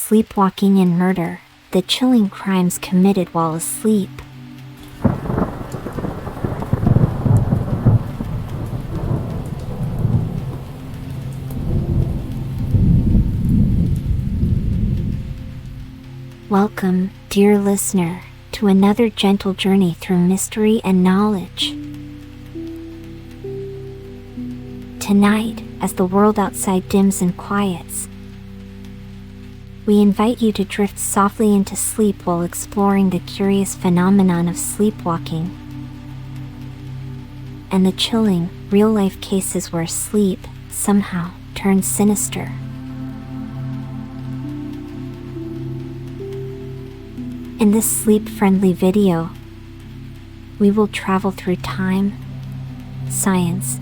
sleepwalking and murder, the chilling crimes committed while asleep. Welcome, dear listener, to another gentle journey through mystery and knowledge. Tonight, as the world outside dims and quiets, we invite you to drift softly into sleep while exploring the curious phenomenon of sleepwalking and the chilling, real-life cases where sleep somehow turns sinister. In this sleep-friendly video, we will travel through time, science,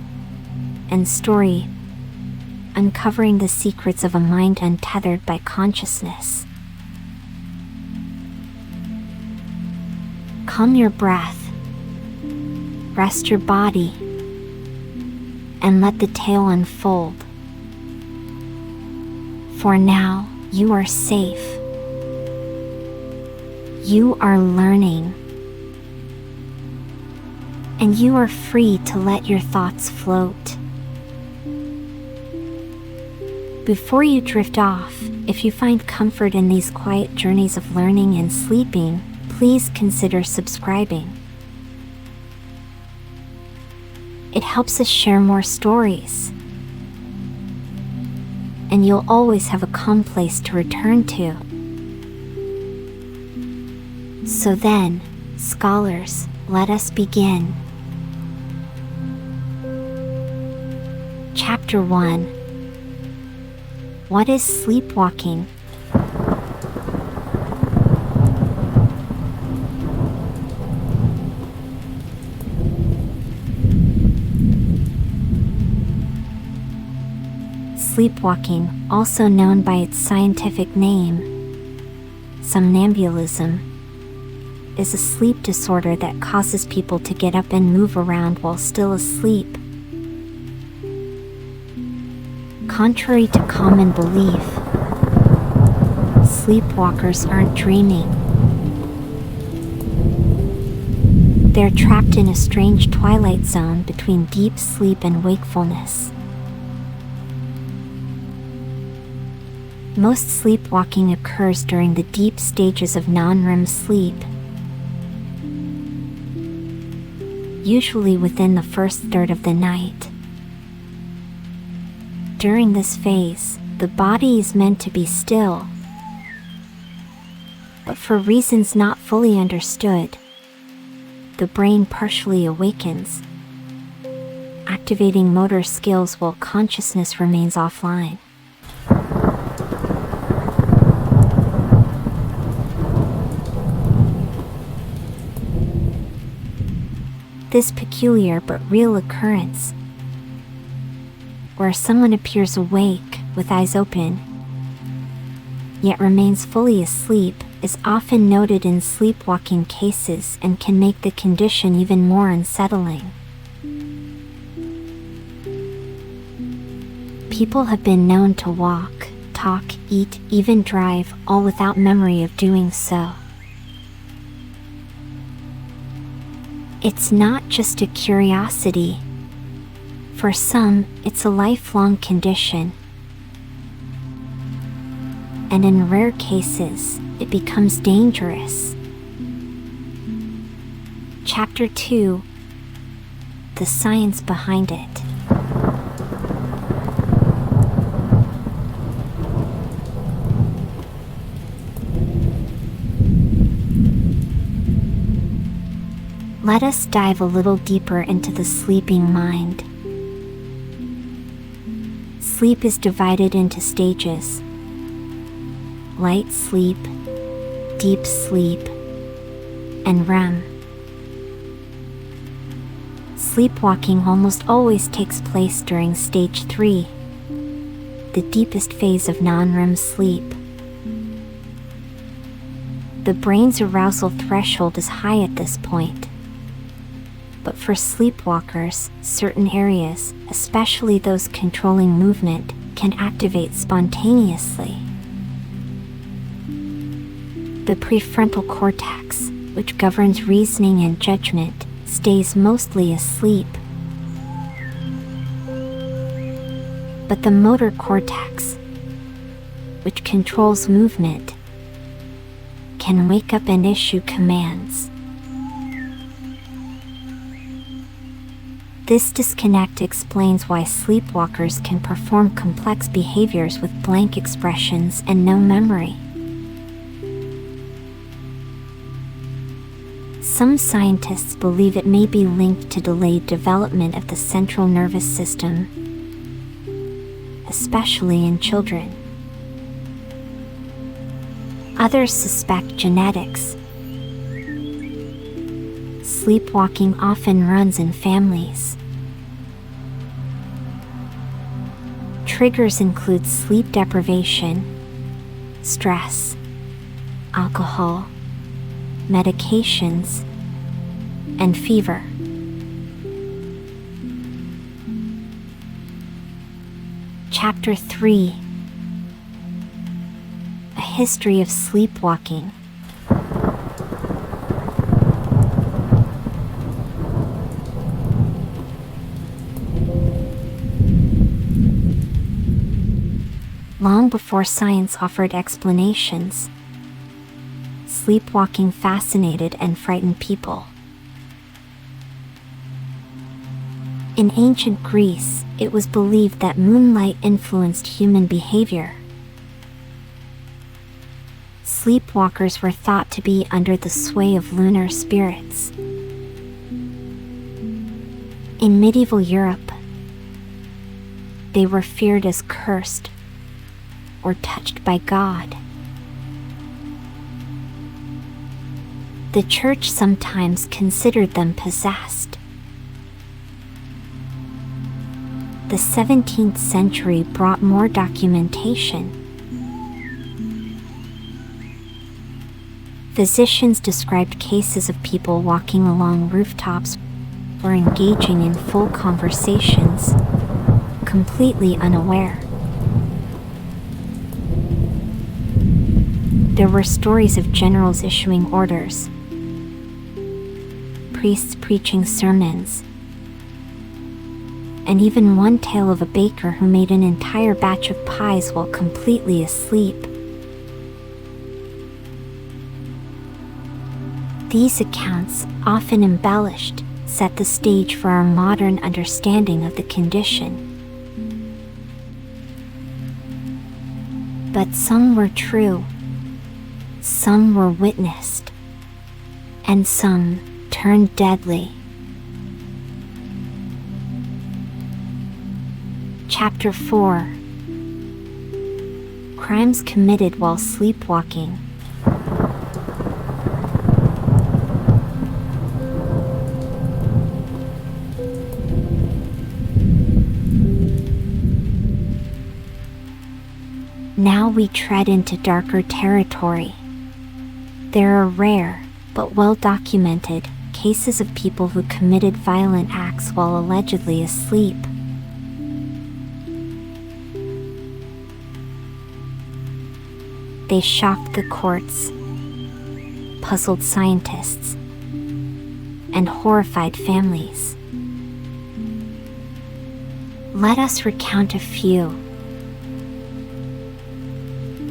and story, uncovering the secrets of a mind untethered by consciousness. Calm your breath, rest your body, and let the tale unfold. For now, you are safe. You are learning, and you are free to let your thoughts float. Before you drift off, if you find comfort in these quiet journeys of learning and sleeping, please consider subscribing. It helps us share more stories, and you'll always have a calm place to return to. So then, scholars, let us begin. Chapter 1. What is sleepwalking? Sleepwalking, also known by its scientific name, somnambulism, is a sleep disorder that causes people to get up and move around while still asleep. Contrary to common belief, sleepwalkers aren't dreaming. They're trapped in a strange twilight zone between deep sleep and wakefulness. Most sleepwalking occurs during the deep stages of non-REM sleep, usually within the first third of the night. During this phase, the body is meant to be still, but for reasons not fully understood, the brain partially awakens, activating motor skills while consciousness remains offline. This peculiar but real occurrence, where someone appears awake with eyes open, yet remains fully asleep, is often noted in sleepwalking cases and can make the condition even more unsettling. People have been known to walk, talk, eat, even drive, all without memory of doing so. It's not just a curiosity. For some, it's a lifelong condition. And in rare cases, it becomes dangerous. Chapter 2. The science behind it. Let us dive a little deeper into the sleeping mind. Sleep is divided into stages: light sleep, deep sleep, and REM. Sleepwalking almost always takes place during stage 3, the deepest phase of non-REM sleep. The brain's arousal threshold is high at this point. But for sleepwalkers, certain areas, especially those controlling movement, can activate spontaneously. The prefrontal cortex, which governs reasoning and judgment, stays mostly asleep. But the motor cortex, which controls movement, can wake up and issue commands. This disconnect explains why sleepwalkers can perform complex behaviors with blank expressions and no memory. Some scientists believe it may be linked to delayed development of the central nervous system, especially in children. Others suspect genetics. Sleepwalking often runs in families. Triggers include sleep deprivation, stress, alcohol, medications, and fever. Chapter 3: A History of Sleepwalking. Long before science offered explanations, sleepwalking fascinated and frightened people. In ancient Greece, it was believed that moonlight influenced human behavior. Sleepwalkers were thought to be under the sway of lunar spirits. In medieval Europe, they were feared as cursed or touched by God. The church sometimes considered them possessed. The 17th century brought more documentation. Physicians described cases of people walking along rooftops or engaging in full conversations, completely unaware. There were stories of generals issuing orders, priests preaching sermons, and even one tale of a baker who made an entire batch of pies while completely asleep. These accounts, often embellished, set the stage for our modern understanding of the condition. But some were true, some were witnessed, and some turned deadly. Chapter 4: Crimes committed while sleepwalking. Now we tread into darker territory. There are rare, but well-documented, cases of people who committed violent acts while allegedly asleep. They shocked the courts, puzzled scientists, and horrified families. Let us recount a few.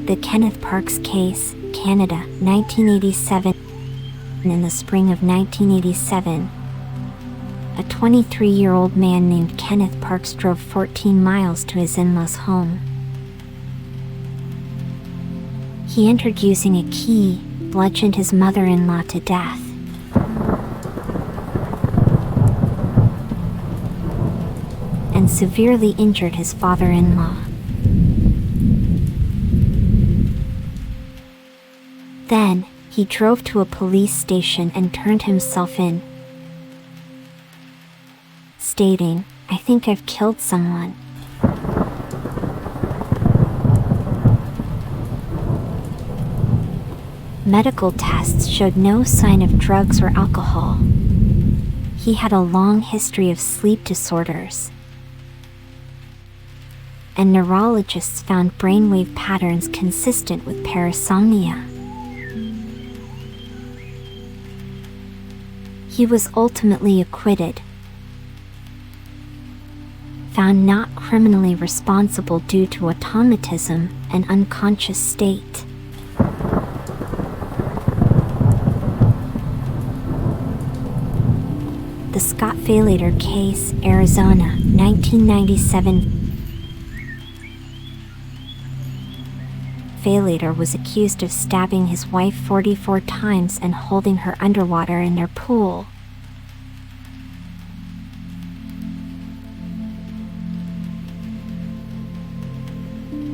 The Kenneth Parks case, Canada, 1987. In the spring of 1987, a 23-year-old man named Kenneth Parks drove 14 miles to his in-laws' home. He entered using a key, bludgeoned his mother-in-law to death. And severely injured his father-in-law. Then, he drove to a police station and turned himself in, stating, "I think I've killed someone." Medical tests showed no sign of drugs or alcohol. He had a long history of sleep disorders, and neurologists found brainwave patterns consistent with parasomnia. He was ultimately acquitted, found not criminally responsible due to automatism and unconscious state. The Scott Falater case, Arizona, 1997. Falater was accused of stabbing his wife 44 times and holding her underwater in their pool.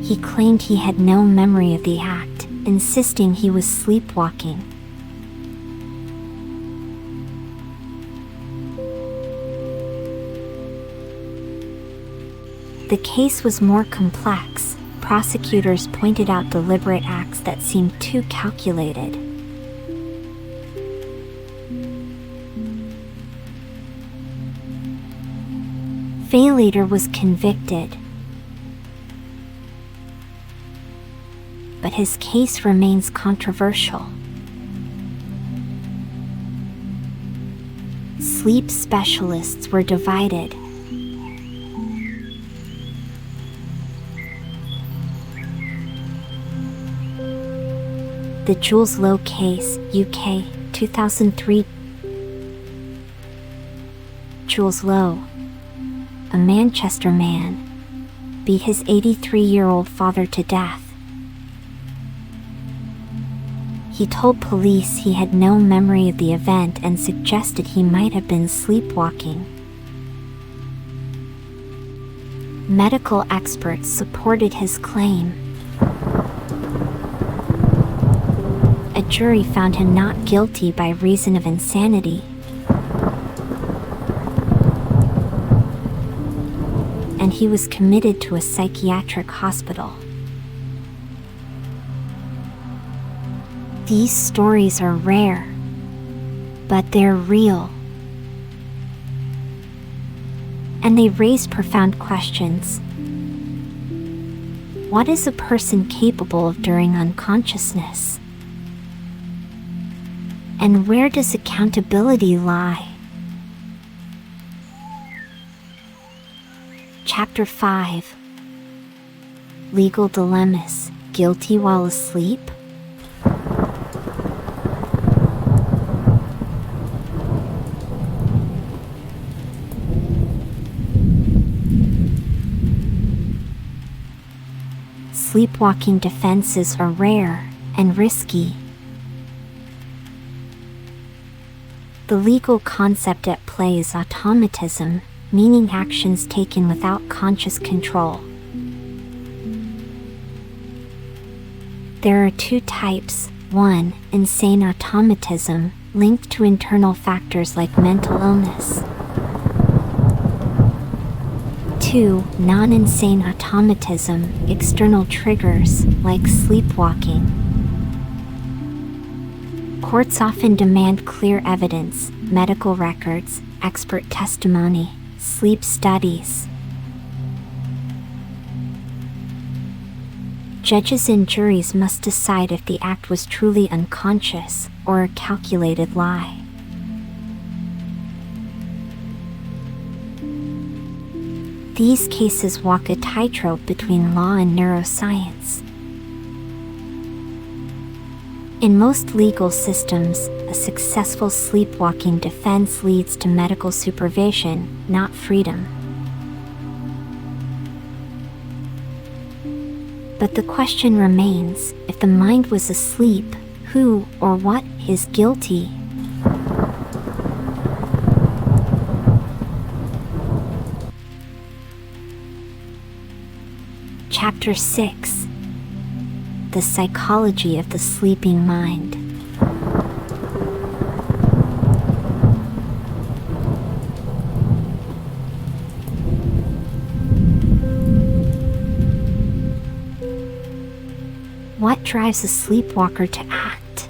He claimed he had no memory of the act, insisting he was sleepwalking. The case was more complex. Prosecutors pointed out deliberate acts that seemed too calculated. Falater was convicted, but his case remains controversial. Sleep specialists were divided. The Jules Lowe case, UK, 2003. Jules Lowe, a Manchester man, beat his 83-year-old father to death. He told police he had no memory of the event and suggested he might have been sleepwalking. Medical experts supported his claim. A jury found him not guilty by reason of insanity. And he was committed to a psychiatric hospital. These stories are rare, but they're real. And they raise profound questions. What is a person capable of during unconsciousness? And where does accountability lie? Chapter 5. Legal Dilemmas. Guilty while asleep? Sleepwalking defenses are rare and risky. The legal concept at play is automatism, meaning actions taken without conscious control. There are two types. 1. Insane automatism, linked to internal factors like mental illness. 2. Non-insane automatism, external triggers, like sleepwalking. Courts often demand clear evidence, medical records, expert testimony, sleep studies. Judges and juries must decide if the act was truly unconscious or a calculated lie. These cases walk a tightrope between law and neuroscience. In most legal systems, a successful sleepwalking defense leads to medical supervision, not freedom. But the question remains, if the mind was asleep, who or what is guilty? Chapter 6. The Psychology of the Sleeping Mind. What drives a sleepwalker to act?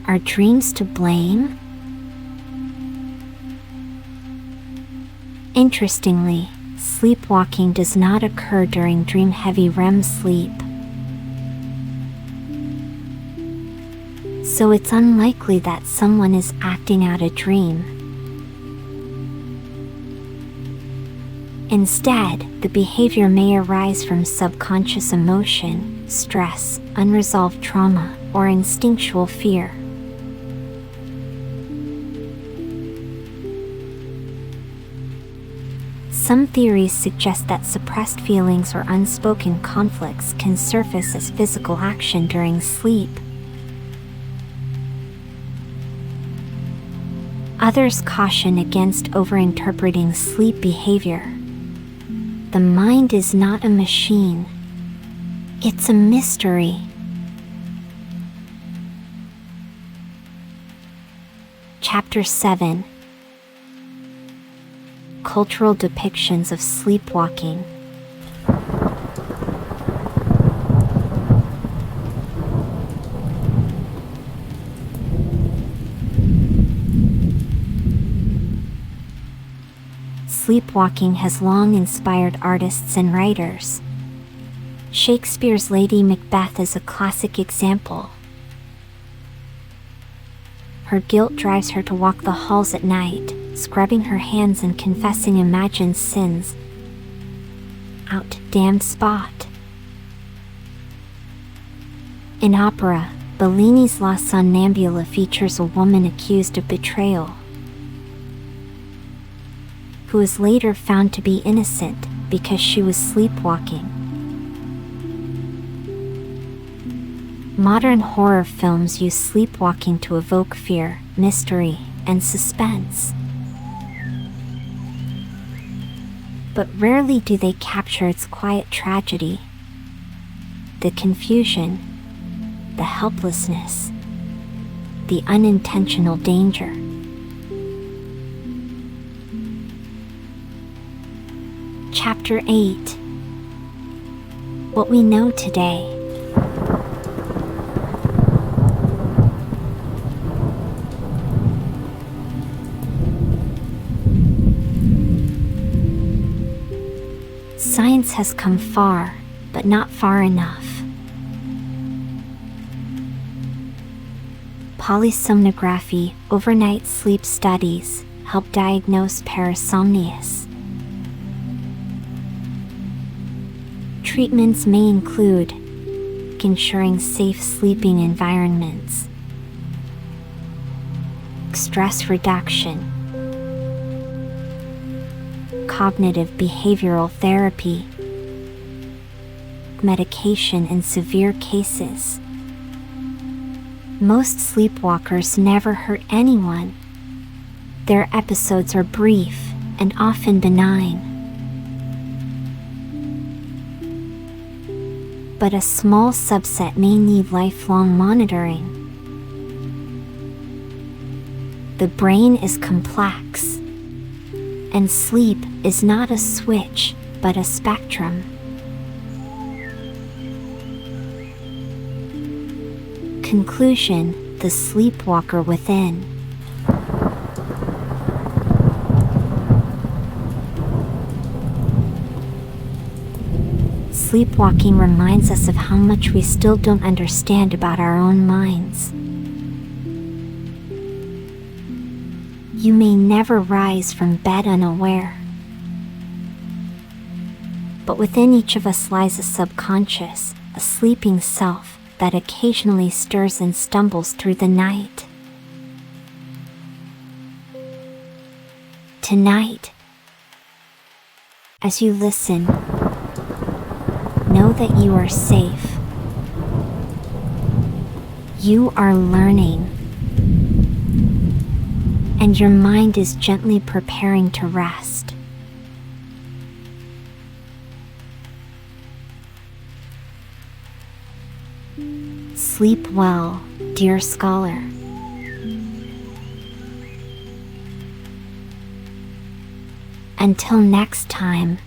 Are dreams to blame? Interestingly, sleepwalking does not occur during dream-heavy REM sleep. so it's unlikely that someone is acting out a dream. Instead, the behavior may arise from subconscious emotion, stress, unresolved trauma, or instinctual fear. Some theories suggest that suppressed feelings or unspoken conflicts can surface as physical action during sleep. Others caution against overinterpreting sleep behavior. The mind is not a machine. It's a mystery. Chapter 7: Cultural depictions of sleepwalking. Sleepwalking has long inspired artists and writers. Shakespeare's Lady Macbeth is a classic example. Her guilt drives her to walk the halls at night, scrubbing her hands and confessing imagined sins. Out, damned spot. In opera, Bellini's La Sonnambula features a woman accused of betrayal, who is later found to be innocent because she was sleepwalking. Modern horror films use sleepwalking to evoke fear, mystery, and suspense. But rarely do they capture its quiet tragedy, the confusion, the helplessness, the unintentional danger. Chapter 8: What we know today. Science has come far, but not far enough. Polysomnography, overnight sleep studies, help diagnose parasomnias. Treatments may include ensuring safe sleeping environments, stress reduction, cognitive behavioral therapy, medication in severe cases. Most sleepwalkers never hurt anyone. Their episodes are brief and often benign. But a small subset may need lifelong monitoring. The brain is complex, and sleep is not a switch, but a spectrum. Conclusion: the sleepwalker within. Sleepwalking reminds us of how much we still don't understand about our own minds. You may never rise from bed unaware, but within each of us lies a subconscious, a sleeping self that occasionally stirs and stumbles through the night. Tonight, as you listen, know that you are safe. You are learning, and your mind is gently preparing to rest. Sleep well, dear scholar. Until next time.